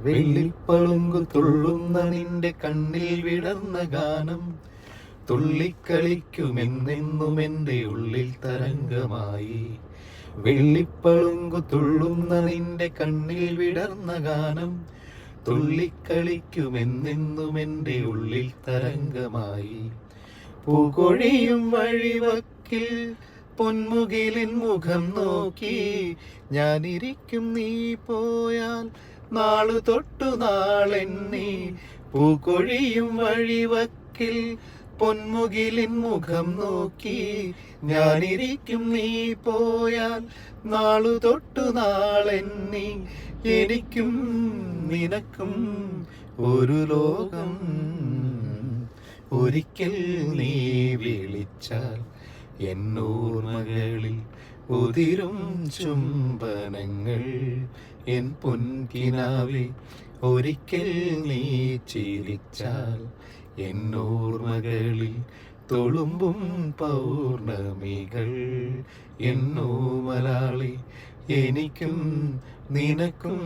വെള്ളിപ്പളുങ്കു തുള്ളുന്ന നിന്റെ കണ്ണിൽ വിടർന്ന ഗാനം തുള്ളിക്കളിക്കുമെന്നെന്നും എൻ്റെ ഉള്ളിൽ തരംഗമായി. വെള്ളിപ്പളുങ്കു തുള്ളുന്ന നിന്റെ കണ്ണിൽ വിടർന്ന ഗാനം തുള്ളിക്കളിക്കുമെന്നെന്നും എൻ്റെ ഉള്ളിൽ തരംഗമായി. പൂകൊഴിയും വഴിവക്കിൽ പൊന്മുകിലിൻ മുഖം നോക്കി ഞാനിരിക്കും, നീ പോയാൽ നാളു തൊട്ടു നാളെണ്ണി. പൂകൊഴിയും വഴിവക്കിൽ പൊന്മുകിലിൻ മുഖം നോക്കി ഞാനിരിക്കും, നീ പോയാൽ നാളു തൊട്ടു നാളെണ്ണി. എനിക്കും നിനക്കും ഒരു ലോകം, ഒരിക്കൽ നീ വിളിച്ചാൽ എന്നോർമകളിൽ ഉതിരും ചുംബനങ്ങൾ. എൻ പൊൻകിനാവേ, ഒരിക്കൽ നീ ചിരിച്ചാൽ എന്നോർമകളിൽ തൊളുമ്പും പൗർണമികൾ. എന്നോമലാളി, എനിക്കും നിനക്കും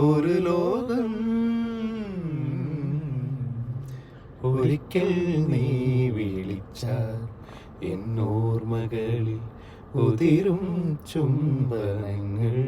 ഒരു ലോകം, ഒരിക്കൽ നീ വിളിച്ചാൽ എന്നോർമകളിൽ ഉതിരും ചുംബനങ്ങൾ.